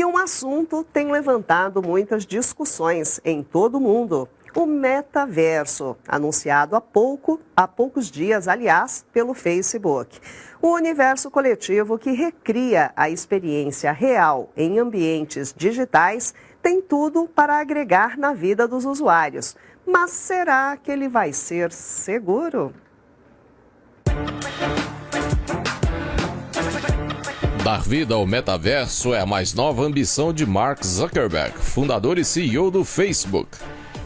E um assunto tem levantado muitas discussões em todo o mundo. O metaverso, anunciado há poucos dias, aliás, pelo Facebook. O universo coletivo que recria a experiência real em ambientes digitais tem tudo para agregar na vida dos usuários. Mas será que ele vai ser seguro? Dar vida ao metaverso é a mais nova ambição de Mark Zuckerberg, fundador e CEO do Facebook.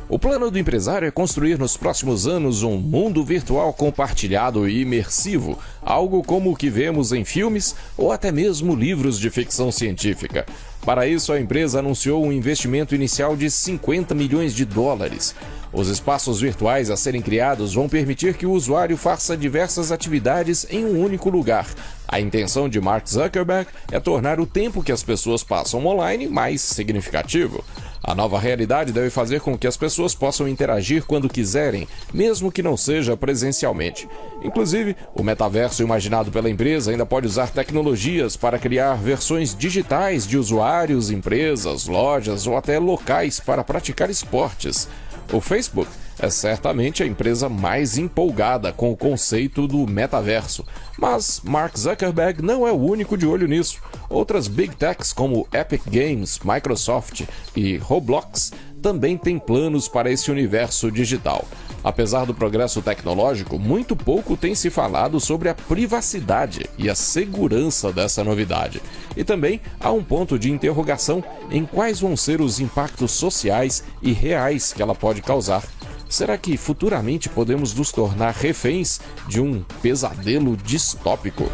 O plano do empresário é construir nos próximos anos um mundo virtual compartilhado e imersivo, algo como o que vemos em filmes ou até mesmo livros de ficção científica. Para isso, a empresa anunciou um investimento inicial de 50 milhões de dólares. Os espaços virtuais a serem criados vão permitir que o usuário faça diversas atividades em um único lugar. A intenção de Mark Zuckerberg é tornar o tempo que as pessoas passam online mais significativo. A nova realidade deve fazer com que as pessoas possam interagir quando quiserem, mesmo que não seja presencialmente. Inclusive, o metaverso imaginado pela empresa ainda pode usar tecnologias para criar versões digitais de usuários, empresas, lojas ou até locais para praticar esportes. O Facebook é certamente a empresa mais empolgada com o conceito do metaverso. Mas Mark Zuckerberg não é o único de olho nisso. Outras Big Techs como Epic Games, Microsoft e Roblox também têm planos para esse universo digital. Apesar do progresso tecnológico, muito pouco tem se falado sobre a privacidade e a segurança dessa novidade. E também há um ponto de interrogação em quais vão ser os impactos sociais e reais que ela pode causar. Será que futuramente podemos nos tornar reféns de um pesadelo distópico?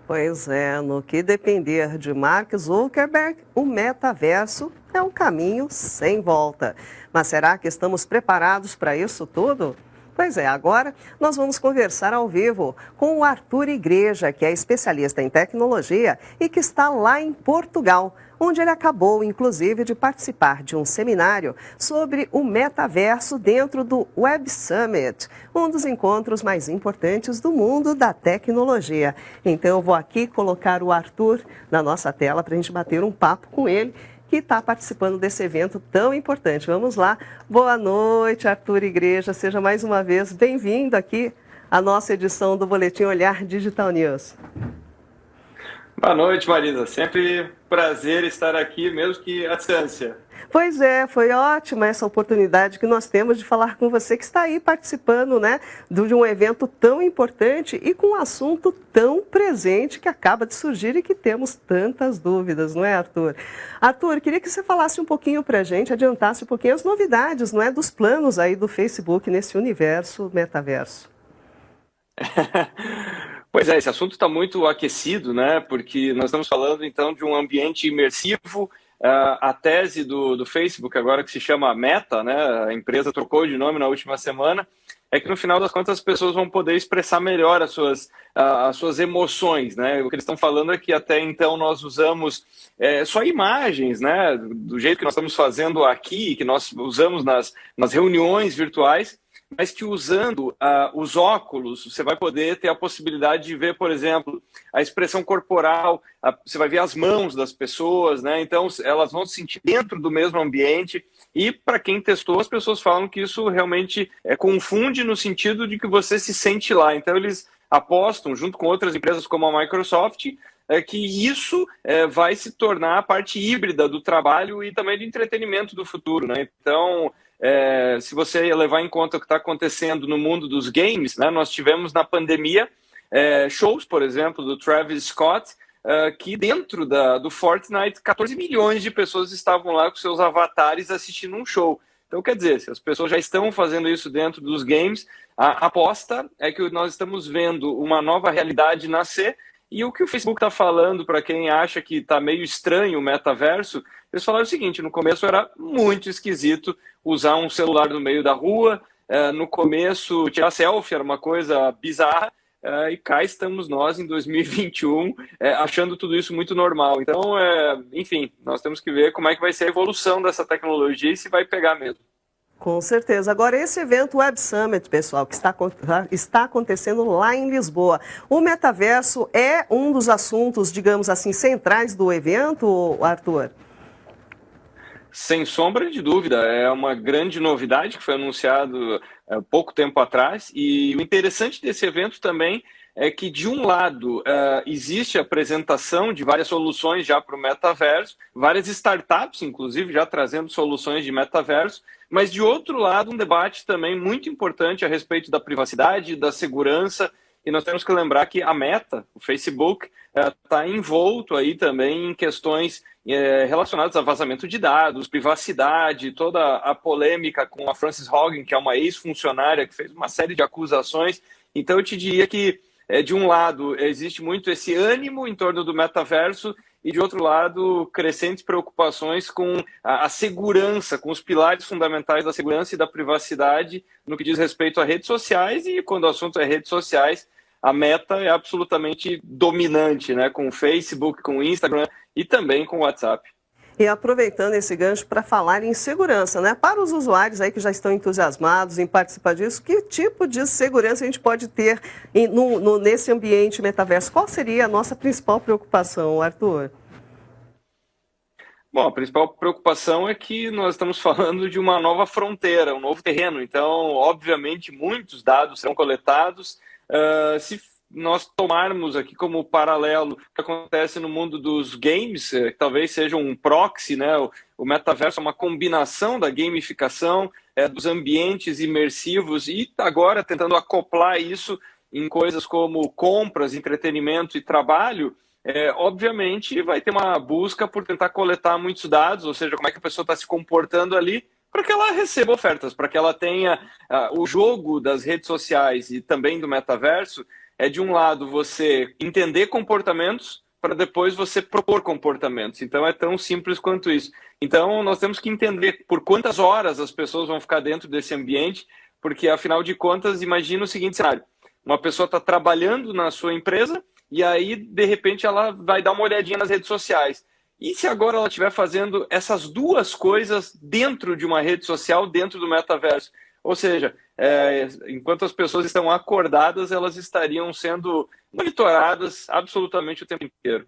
Pois é, no que depender de Mark Zuckerberg, o metaverso é um caminho sem volta. Mas será que estamos preparados para isso tudo? Pois é, agora nós vamos conversar ao vivo com o Arthur Igreja, que é especialista em tecnologia e que está lá em Portugal, onde ele acabou, inclusive, de participar de um seminário sobre o metaverso dentro do Web Summit, um dos encontros mais importantes do mundo da tecnologia. Então, eu vou aqui colocar o Arthur na nossa tela para a gente bater um papo com ele, que está participando desse evento tão importante. Vamos lá. Boa noite, Arthur Igreja. Seja mais uma vez bem-vindo aqui à nossa edição do Boletim Olhar Digital News. Boa noite, Marisa. Sempre prazer estar aqui, mesmo que à distância. Pois é, foi ótima essa oportunidade que nós temos de falar com você que está aí participando, né, de um evento tão importante e com um assunto tão presente que acaba de surgir e que temos tantas dúvidas, não é, Arthur? Arthur, queria que você falasse um pouquinho para a gente, adiantasse um pouquinho as novidades, não é, dos planos aí do Facebook nesse universo metaverso. Pois é, esse assunto está muito aquecido, né? Porque nós estamos falando então de um ambiente imersivo. A tese do Facebook, agora que se chama Meta, né? A empresa trocou de nome na última semana, é que no final das contas as pessoas vão poder expressar melhor as suas emoções, né? O que eles estão falando é que até então nós usamos só imagens, né? Do jeito que nós estamos fazendo aqui, que nós usamos nas reuniões virtuais, mas que usando os óculos, você vai poder ter a possibilidade de ver, por exemplo, a expressão corporal, você vai ver as mãos das pessoas, né? Então elas vão se sentir dentro do mesmo ambiente e para quem testou, as pessoas falam que isso realmente confunde no sentido de que você se sente lá. Então eles apostam, junto com outras empresas como a Microsoft, que isso vai se tornar a parte híbrida do trabalho e também do entretenimento do futuro, né? Então, se você levar em conta o que está acontecendo no mundo dos games, né, nós tivemos na pandemia shows, por exemplo, do Travis Scott, que dentro do Fortnite, 14 milhões de pessoas estavam lá com seus avatares assistindo um show. Então, quer dizer, se as pessoas já estão fazendo isso dentro dos games, a aposta é que nós estamos vendo uma nova realidade nascer. E o que o Facebook está falando, para quem acha que está meio estranho o metaverso, eles falaram o seguinte: no começo era muito esquisito usar um celular no meio da rua, no começo tirar selfie era uma coisa bizarra, e cá estamos nós em 2021 achando tudo isso muito normal. Então, enfim, nós temos que ver como é que vai ser a evolução dessa tecnologia e se vai pegar mesmo. Com certeza. Agora, esse evento Web Summit, pessoal, que está acontecendo lá em Lisboa, o metaverso é um dos assuntos, digamos assim, centrais do evento, Arthur? Sem sombra de dúvida, é uma grande novidade que foi anunciado há pouco tempo atrás. E o interessante desse evento também é que, de um lado, existe a apresentação de várias soluções já para o metaverso, várias startups, inclusive, já trazendo soluções de metaverso, mas, de outro lado, um debate também muito importante a respeito da privacidade, da segurança. E nós temos que lembrar que a Meta, o Facebook, está envolto aí também em questões relacionadas a vazamento de dados, privacidade, toda a polêmica com a Frances Haugen, que é uma ex-funcionária que fez uma série de acusações. Então, eu te diria que, de um lado, existe muito esse ânimo em torno do metaverso e, de outro lado, crescentes preocupações com a segurança, com os pilares fundamentais da segurança e da privacidade no que diz respeito a redes sociais. E, quando o assunto é redes sociais, a Meta é absolutamente dominante, né? Com o Facebook, com o Instagram e também com o WhatsApp. E aproveitando esse gancho para falar em segurança, né? Para os usuários aí que já estão entusiasmados em participar disso, que tipo de segurança a gente pode ter nesse ambiente metaverso? Qual seria a nossa principal preocupação, Arthur? Bom, a principal preocupação é que nós estamos falando de uma nova fronteira, um novo terreno. Então, obviamente, muitos dados serão coletados. Se nós tomarmos aqui como paralelo o que acontece no mundo dos games, que talvez seja um proxy, né? O metaverso é uma combinação da gamificação, dos ambientes imersivos e agora tentando acoplar isso em coisas como compras, entretenimento e trabalho. Obviamente vai ter uma busca por tentar coletar muitos dados, ou seja, como é que a pessoa está se comportando ali, para que ela receba ofertas, para que ela tenha o jogo das redes sociais e também do metaverso. De um lado, você entender comportamentos para depois você propor comportamentos. Então, é tão simples quanto isso. Então, nós temos que entender por quantas horas as pessoas vão ficar dentro desse ambiente, porque, afinal de contas, imagina o seguinte cenário. Uma pessoa está trabalhando na sua empresa e aí, de repente, ela vai dar uma olhadinha nas redes sociais. E se agora ela estiver fazendo essas duas coisas dentro de uma rede social, dentro do metaverso? Ou seja, enquanto as pessoas estão acordadas, elas estariam sendo monitoradas absolutamente o tempo inteiro.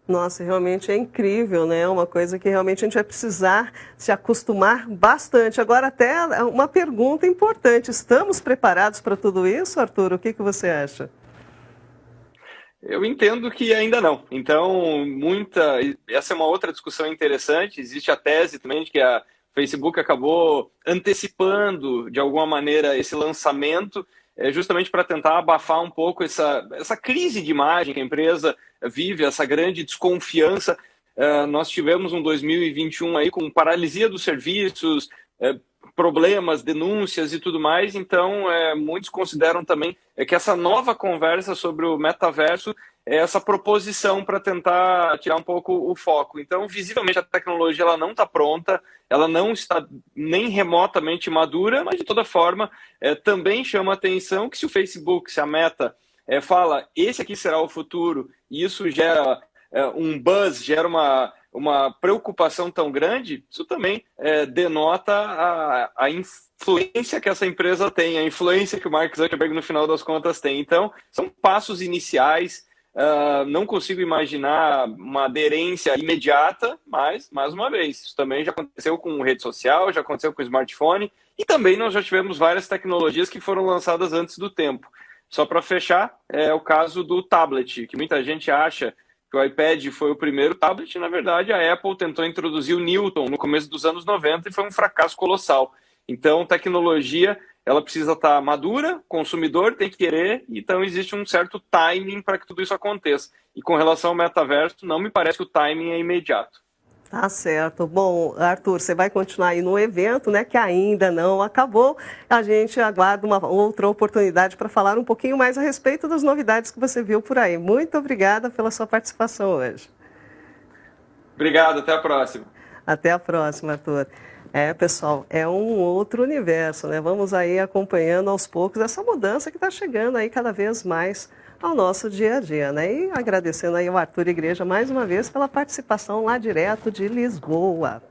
Nossa, realmente é incrível, né? Uma coisa que realmente a gente vai precisar se acostumar bastante. Agora, até uma pergunta importante. Estamos preparados para tudo isso, Arthur? O que você acha? Eu entendo que ainda não. Então, essa é uma outra discussão interessante. Existe a tese também de que a Facebook acabou antecipando, de alguma maneira, esse lançamento, justamente para tentar abafar um pouco essa crise de imagem que a empresa vive, essa grande desconfiança. Nós tivemos um 2021 aí com paralisia dos serviços, problemas, denúncias e tudo mais. Então, muitos consideram também que essa nova conversa sobre o metaverso é essa proposição para tentar tirar um pouco o foco. Então, visivelmente, a tecnologia ela não está pronta, ela não está nem remotamente madura, mas, de toda forma, também chama a atenção que se o Facebook, se a Meta fala esse aqui será o futuro, e isso gera um buzz, gera uma preocupação tão grande, isso também denota a influência que essa empresa tem, a influência que o Mark Zuckerberg, no final das contas, tem. Então, são passos iniciais. Não consigo imaginar uma aderência imediata, mas, mais uma vez, isso também já aconteceu com rede social, já aconteceu com smartphone, e também nós já tivemos várias tecnologias que foram lançadas antes do tempo. Só para fechar, é o caso do tablet, que muita gente acha que o iPad foi o primeiro tablet. Na verdade, a Apple tentou introduzir o Newton no começo dos anos 90 e foi um fracasso colossal. Então, tecnologia, ela precisa estar madura, o consumidor tem que querer, então existe um certo timing para que tudo isso aconteça. E com relação ao metaverso, não me parece que o timing é imediato. Tá certo. Bom, Arthur, você vai continuar aí no evento, né, que ainda não acabou. A gente aguarda uma outra oportunidade para falar um pouquinho mais a respeito das novidades que você viu por aí. Muito obrigada pela sua participação hoje. Obrigado, até a próxima. Até a próxima, Arthur. Pessoal, é um outro universo, né? Vamos aí acompanhando aos poucos essa mudança que está chegando aí cada vez mais ao nosso dia a dia, né? E agradecendo aí ao Arthur Igreja mais uma vez pela participação lá direto de Lisboa.